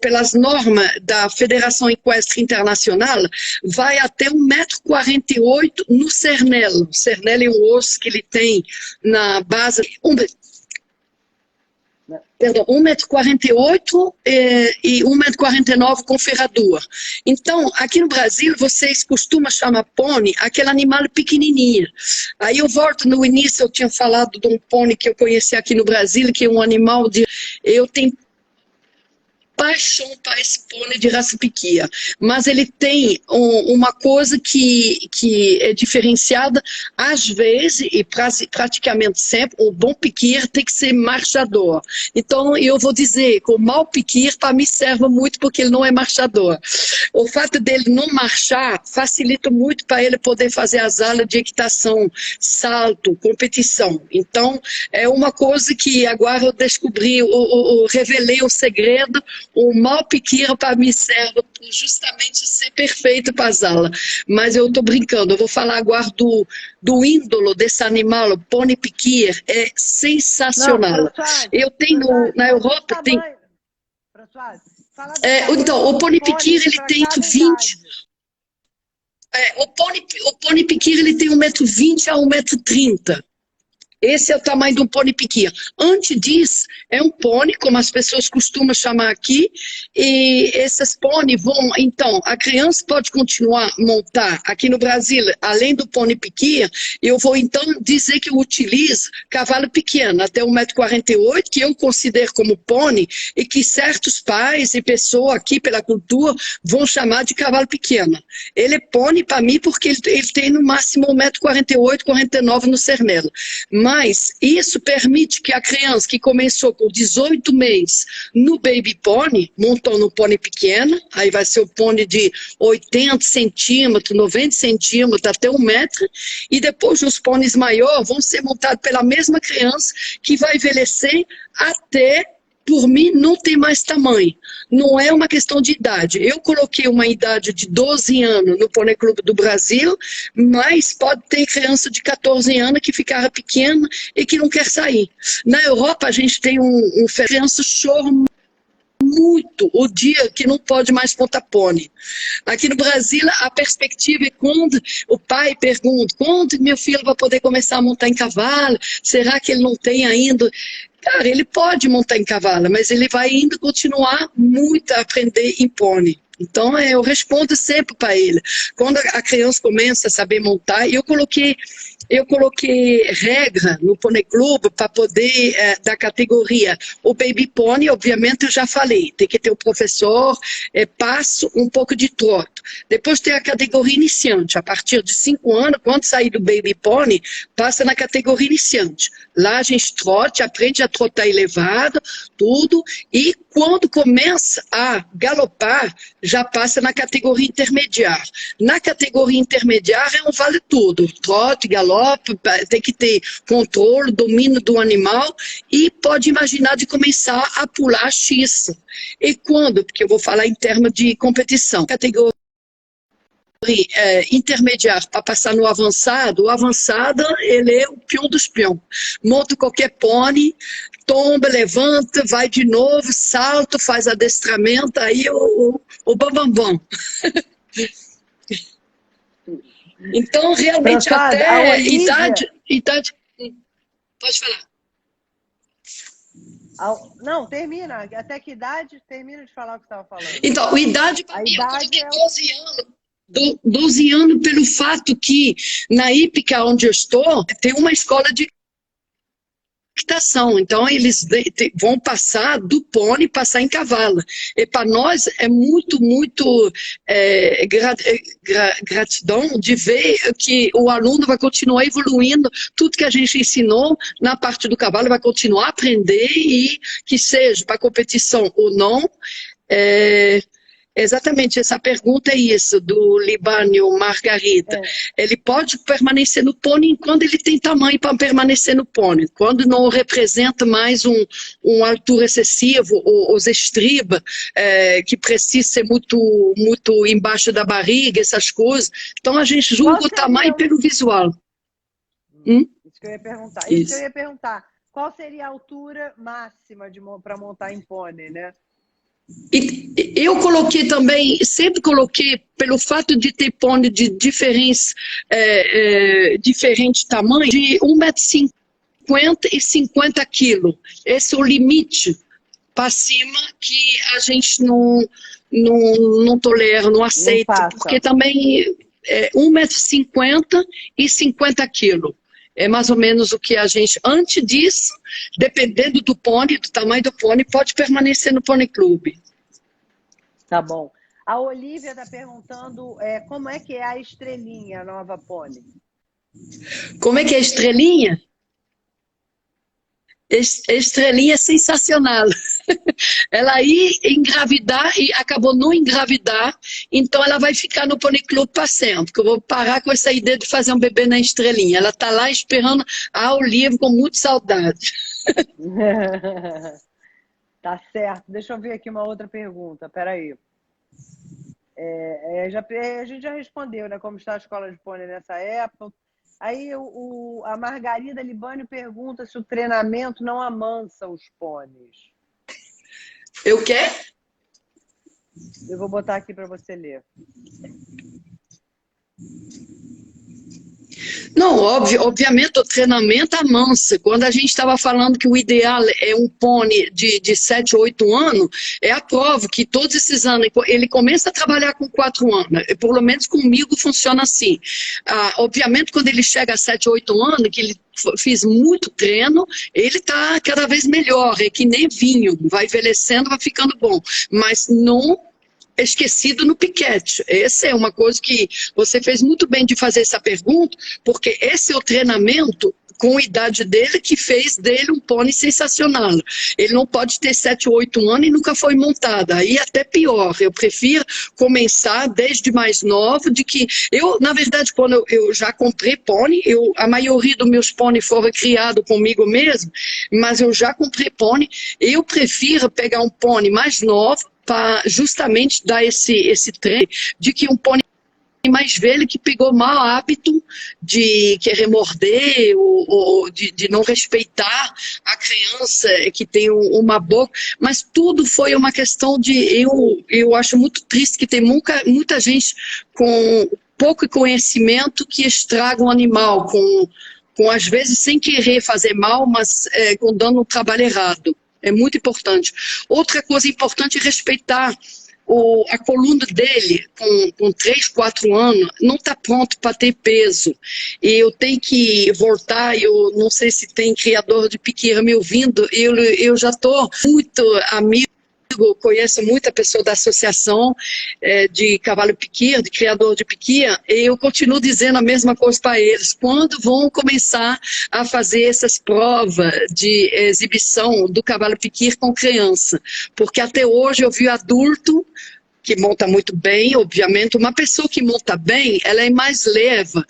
pelas normas da Federação Equestre Internacional, vai até 1,48 m no cernelo. O cernelo é um osso que ele tem na base. Perdão, 1,48 m e 1,49 m com ferradura. Então, aqui no Brasil, vocês costumam chamar pônei aquele animal pequenininho. Aí eu volto no início, eu tinha falado de um pônei que eu conheci aqui no Brasil, que é um animal de... Eu tenho paixão para esse pônei de raça piquia, mas ele tem uma coisa que é diferenciada, às vezes, e praticamente sempre, o bom piquir tem que ser marchador. Então, eu vou dizer que o mau piquir, para mim, serve muito porque ele não é marchador. O fato dele não marchar facilita muito para ele poder fazer as aulas de equitação, salto, competição. Então, é uma coisa que agora eu descobri, eu revelei o segredo. O mau piqueiro para mim serve justamente ser perfeito para as aulas. Mas eu estou brincando, eu vou falar agora do índolo desse animal, o pônei piqueiro, é sensacional. Não, Françoise, eu tenho, na Europa, tem... Françoise, fala então, o pônei piqueiro, ele tem 20... o pônei piqueiro, ele tem 1,20 m a 1,30 m. Esse é o tamanho do pônei piquia. Antes disso, é um pônei, como as pessoas costumam chamar aqui, e esses pôneis vão... Então, a criança pode continuar a montar. Aqui no Brasil, além do pônei piquia, eu vou então dizer que eu utilizo cavalo pequeno, até 1,48 m, que eu considero como pônei, e que certos pais e pessoas aqui pela cultura vão chamar de cavalo pequeno. Ele é pônei para mim porque ele tem no máximo 1,48 m, 49 no cernelo. Mas isso permite que a criança que começou com 18 meses no baby pônei, montou no pônei pequeno, aí vai ser o pônei de 80 centímetros, 90 centímetros, até 1 metro, e depois os pôneis maiores vão ser montados pela mesma criança que vai envelhecer até... Por mim, não tem mais tamanho. Não é uma questão de idade. Eu coloquei uma idade de 12 anos no Pônei Clube do Brasil, mas pode ter criança de 14 anos que ficara pequena e que não quer sair. Na Europa, a gente tem criança chora muito o dia que não pode mais montar pônei. Aqui no Brasil, a perspectiva é quando o pai pergunta, quando meu filho vai poder começar a montar em cavalo? Será que ele não tem ainda... Cara, ele pode montar em cavalo, mas ele vai ainda continuar muito a aprender em pônei. Então, eu respondo sempre para ele. Quando a criança começa a saber montar, eu coloquei regra no Pônei Clube para poder, da categoria. O Baby Pônei, obviamente, eu já falei, tem que ter o professor, passo, um pouco de trote. Depois tem a categoria iniciante. A partir de 5 anos, quando sair do Baby Pônei, passa na categoria iniciante. Lá a gente trote, aprende a trotar elevado, tudo, e quando começa a galopar, já passa na categoria intermediária. Na categoria intermediária é um vale tudo, trote, galope, tem que ter controle, domínio do animal e pode imaginar de começar a pular X. E quando? Porque eu vou falar em termos de competição. Categoria intermediário para passar no avançado, o avançado ele é o peão dos peão. Monta qualquer pônei, tomba, levanta, vai de novo, salta, faz adestramento, aí o bambambam. Então, realmente, Françoise, até idade... Pode falar. Não, termina. Até que idade? Termina de falar o que você estava falando. Então, a idade para mim, idade eu coloquei 12 anos. 12 anos pelo fato que na hípica onde eu estou, tem uma escola de equitação, então eles vão passar do pônei, passar em cavalo. E para nós é muito, muito gratidão de ver que o aluno vai continuar evoluindo, tudo que a gente ensinou na parte do cavalo vai continuar a aprender e que seja para competição ou não. Exatamente, essa pergunta é isso, do Libânio Margarida. Ele pode permanecer no pônei quando ele tem tamanho para permanecer no pônei. Quando não representa mais uma altura excessiva, ou os estribas, que precisa ser muito, muito embaixo da barriga, essas coisas. Então a gente julga o tamanho pelo visual. Isso que eu ia perguntar. Isso que eu ia perguntar. Qual seria a altura máxima para montar em pônei, né? E eu coloquei também, sempre coloquei, pelo fato de ter pônei de diferentes tamanhos, de 1,50 m e 50 kg. Esse é o limite para cima que a gente não tolera, não aceita, porque também 1,50 m e 50 kg. É mais ou menos o que a gente, antes disso, dependendo do pônei, do tamanho do pônei, pode permanecer no Pônei Clube. Tá bom. A Olivia está perguntando como é que é a estrelinha, a nova pônei. Como é que é a estrelinha? Estrelinha é sensacional. Ela ia engravidar e acabou não engravidar, então ela vai ficar no Pônei Clube para sempre, porque eu vou parar com essa ideia de fazer um bebê na estrelinha. Ela está lá esperando a Olivia com muita saudade. Tá certo. Deixa eu ver aqui uma outra pergunta. Peraí. A gente já respondeu, né? Como está a escola de pônei nessa época. Aí a Margarida Libânio pergunta se o treinamento não amansa os pôneis. Eu quê? Eu vou botar aqui para você ler. Não, obviamente o treinamento amansa. Quando a gente estava falando que o ideal é um pônei de 7, 8 anos, é a prova que todos esses anos, ele começa a trabalhar com 4 anos, pelo menos comigo funciona assim. Obviamente quando ele chega a 7, 8 anos, que ele fiz muito treino, ele está cada vez melhor, é que nem vinho, vai envelhecendo, vai ficando bom, mas não esquecido no piquete. Essa é uma coisa que você fez muito bem de fazer essa pergunta, porque esse é o treinamento com a idade dele que fez dele um pônei sensacional. Ele não pode ter 7 ou 8 anos e nunca foi montado. Aí até pior. Eu prefiro começar desde mais novo, de que eu, na verdade, quando eu já comprei pônei, a maioria dos meus pôneis foram criados comigo mesmo, mas eu já comprei pônei. Eu prefiro pegar um pônei mais novo para justamente dar esse treino de que um pônei mais velho que pegou mau hábito de querer morder ou de não respeitar a criança que tem uma boca, mas tudo foi uma questão de, eu acho muito triste que tem muita gente com pouco conhecimento que estraga um animal, com às vezes sem querer fazer mal, mas dando um trabalho errado. É muito importante. Outra coisa importante é respeitar a coluna dele, com 3, 4 anos, não está pronto para ter peso. E eu tenho que voltar, eu não sei se tem criador de piqueira me ouvindo, eu já estou muito amigo, conheço muita pessoa da associação de cavalo piqueiro, de criador de piqueira, e eu continuo dizendo a mesma coisa para eles. Quando vão começar a fazer essas provas de exibição do cavalo piqueiro com criança? Porque até hoje eu vi adulto que monta muito bem, obviamente. Uma pessoa que monta bem, ela é mais leve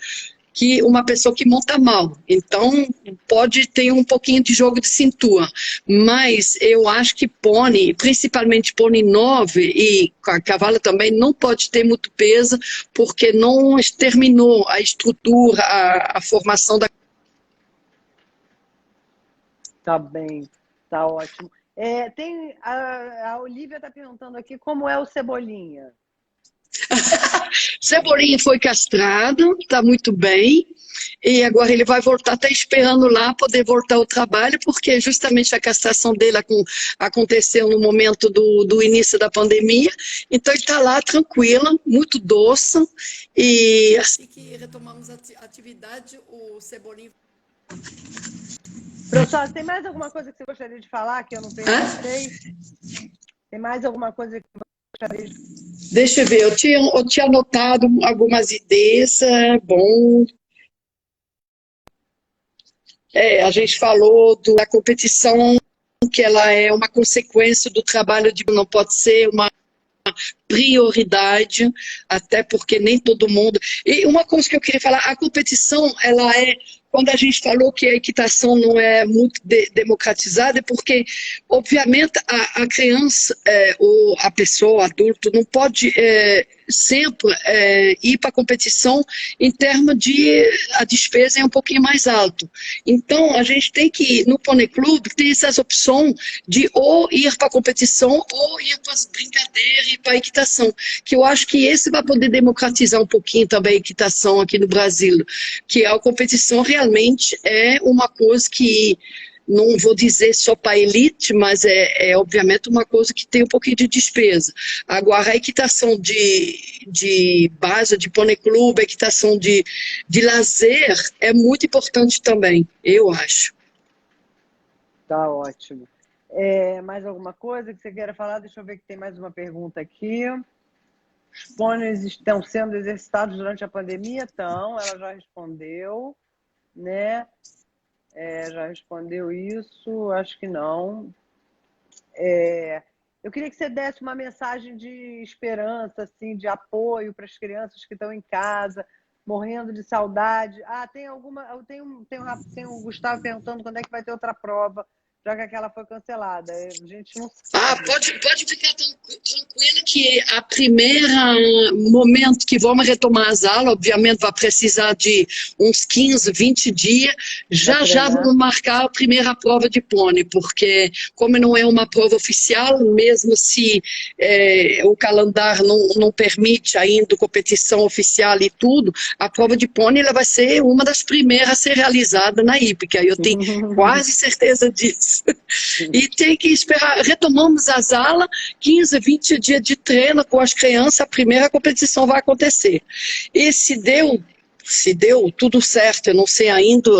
que uma pessoa que monta mal. Então, pode ter um pouquinho de jogo de cintura. Mas eu acho que pônei, principalmente pônei 9 e cavalo também, não pode ter muito peso, porque não terminou a estrutura, a formação da... Tá bem, tá ótimo. A Olivia está perguntando aqui como é o Cebolinha. Cebolinha foi castrado, está muito bem. E agora ele vai voltar, está esperando lá poder voltar ao trabalho, porque justamente a castração dele aconteceu no momento do início da pandemia. Então ele está lá tranquilo, muito doce. E assim que retomamos a atividade, o Cebolinha... Professora, tem mais alguma coisa que você gostaria de falar que eu não perguntei? Tem mais alguma coisa que você gostaria de... Deixa eu ver, eu tinha anotado algumas ideias, bom... a gente falou da competição, que ela é uma consequência do trabalho, não pode ser uma prioridade, até porque nem todo mundo... E uma coisa que eu queria falar, a competição, ela quando a gente falou que a equitação não é muito democratizada, é porque, obviamente, a criança ou a pessoa, o adulto, não pode sempre ir para a competição em termos de a despesa é um pouquinho mais alta. Então, a gente tem que, no Pony Club, ter essas opções de ou ir para a competição ou ir para as brincadeiras e para a equitação, que eu acho que esse vai poder democratizar um pouquinho também a equitação aqui no Brasil, que a competição realmente é uma coisa que, não vou dizer só para a elite, mas obviamente uma coisa que tem um pouquinho de despesa. Agora, a equitação de base, de pônei clube, a equitação de lazer é muito importante também, eu acho. Tá ótimo. Mais alguma coisa que você queira falar? Deixa eu ver que tem mais uma pergunta aqui. Os pôneis estão sendo exercitados durante a pandemia? Então, ela já respondeu, né? Já respondeu isso? Acho que não. Eu queria que você desse uma mensagem de esperança, assim, de apoio para as crianças que estão em casa, morrendo de saudade. Tem alguma... Tem o Gustavo perguntando quando é que vai ter outra prova, já que aquela foi cancelada. A gente não sabe. Pode ficar tranquilo que a primeira momento que vamos retomar as aulas, obviamente vai precisar de uns 15, 20 dias, já vamos marcar a primeira prova de pônei, porque como não é uma prova oficial, mesmo se o calendário não permite ainda competição oficial e tudo, a prova de pônei ela vai ser uma das primeiras a ser realizada na hípica, eu tenho quase certeza disso. E tem que esperar, retomamos as aulas, 15, 20 dias de treino com as crianças, a primeira competição vai acontecer. E se deu tudo certo, eu não sei ainda,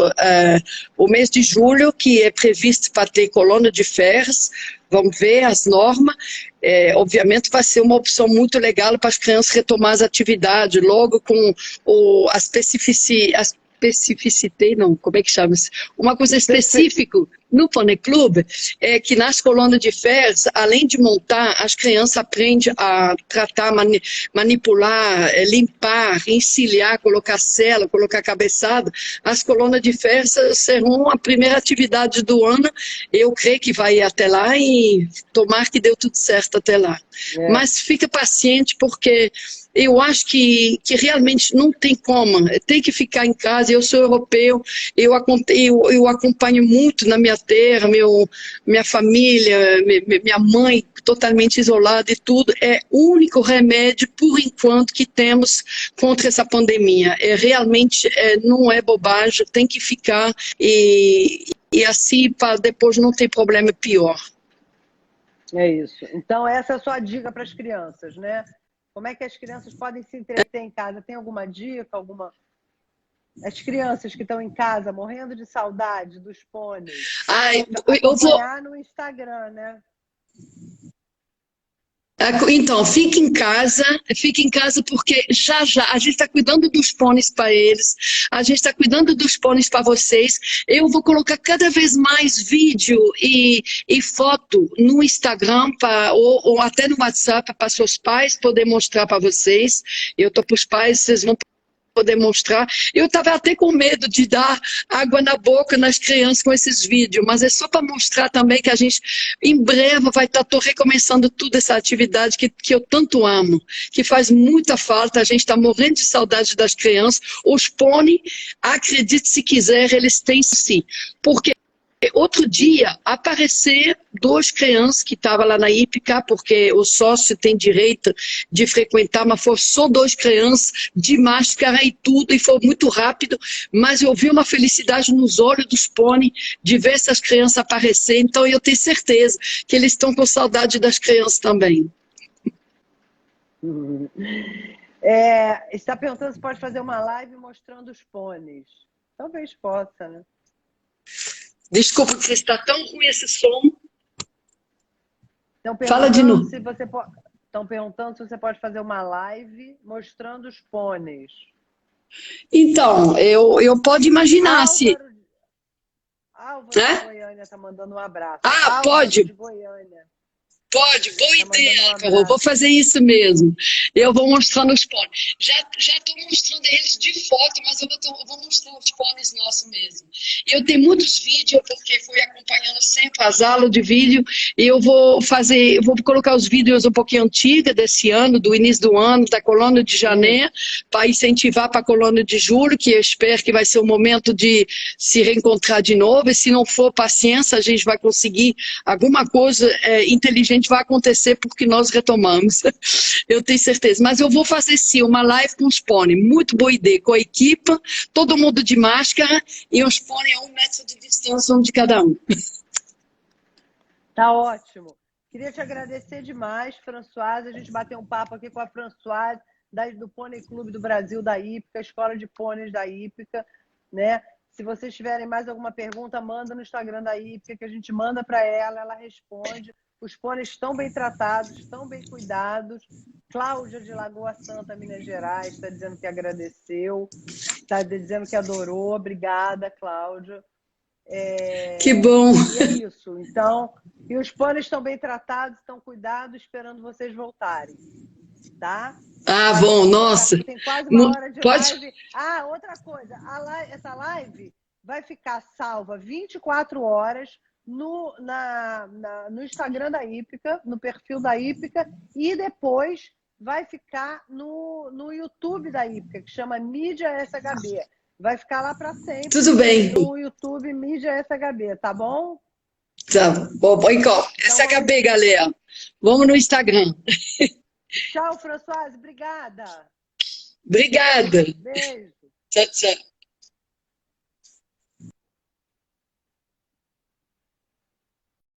o mês de julho, que é previsto para ter colônia de férias, vamos ver as normas, obviamente vai ser uma opção muito legal para as crianças retomar as atividades, logo com a especificidade, não, como é que chama isso? Uma coisa específica no Pony Club é que nas colônias de férias, além de montar, as crianças aprendem a tratar, manipular, limpar, encilhar, colocar sela, colocar cabeçada. As colônias de férias serão a primeira atividade do ano. Eu creio que vai ir até lá e tomar que deu tudo certo até lá. Mas fica paciente, porque eu acho que realmente não tem como, tem que ficar em casa. Eu sou europeu, eu acompanho muito na minha terra, minha família, minha mãe totalmente isolada e tudo. É o único remédio, por enquanto, que temos contra essa pandemia. Realmente não é bobagem, tem que ficar e assim para depois não ter problema pior. É isso. Então essa é a sua dica para as crianças, né? Como é que as crianças podem se entreter em casa? Tem alguma dica? As crianças que estão em casa morrendo de saudade dos pôneis. Eu vou no Instagram, né? Então, fique em casa porque já a gente está cuidando dos pôneis para eles, a gente está cuidando dos pôneis para vocês. Eu vou colocar cada vez mais vídeo e foto no Instagram ou até no WhatsApp para seus pais poder mostrar para vocês. Eu estou para os pais, vocês vão poder mostrar. Eu estava até com medo de dar água na boca nas crianças com esses vídeos, mas é só para mostrar também que a gente em breve vai estar recomeçando toda essa atividade que eu tanto amo, que faz muita falta. A gente está morrendo de saudade das crianças. Os pôneis, acredite se quiser, eles têm sim, porque outro dia aparecer duas crianças que estavam lá na hípica, porque o sócio tem direito de frequentar, mas foram só duas crianças de máscara e tudo, e foi muito rápido, mas eu vi uma felicidade nos olhos dos pôneis de ver essas crianças aparecer, então eu tenho certeza que eles estão com saudade das crianças também. Está perguntando se pode fazer uma live mostrando os pôneis. Talvez possa, né? Desculpa, que está tão ruim esse som. Fala de novo. Estão perguntando se você pode fazer uma live mostrando os pôneis. Então, eu posso imaginar se... Álvaro de Goiânia está mandando um abraço. Ah, Álvaro pode. de Goiânia. Pode, boa ideia, Carol. Vou fazer isso mesmo. Eu vou mostrando os pôneis. Já estou mostrando eles de foto, mas eu vou mostrar os pôneis nossos mesmo. Eu tenho muitos vídeos, porque fui acompanhando sempre as aulas de vídeo, e eu vou colocar os vídeos um pouquinho antigos desse ano, do início do ano, da colônia de janeiro, para incentivar para a colônia de julho, que eu espero que vai ser o momento de se reencontrar de novo, e se não for paciência, a gente vai conseguir alguma coisa inteligente vai acontecer porque nós retomamos. Eu tenho certeza. Mas eu vou fazer sim uma live com os pôneis. Muito boa ideia. Com a equipe, todo mundo de máscara e os pôneis a 1 metro de distância, um de cada um. Tá ótimo. Queria te agradecer demais, Françoise. A gente bateu um papo aqui com a Françoise, do Pônei Clube do Brasil, da Hípica, Escola de Pôneis da Hípica, né? Se vocês tiverem mais alguma pergunta, manda no Instagram da Hípica, que a gente manda para ela, ela responde. Os pôneis estão bem tratados, estão bem cuidados. Cláudia de Lagoa Santa, Minas Gerais, está dizendo que agradeceu, está dizendo que adorou. Obrigada, Cláudia. Que bom! E é isso. Então, e os pôneis estão bem tratados, estão cuidados, esperando vocês voltarem. Tá? Ah, bom, nossa! Tem quase uma hora de Pode... live. Ah, outra coisa. Essa live vai ficar salva 24 horas no Instagram da Hípica, no perfil da Hípica, e depois vai ficar no YouTube da Hípica, que chama Mídia SHB. Vai ficar lá para sempre. Tudo bem. No YouTube Mídia SHB, tá bom? Tá bom. SHB, galera. Vamos no Instagram. Tchau, Françoise. Obrigada. Obrigada. Beijo. Tchau, tchau.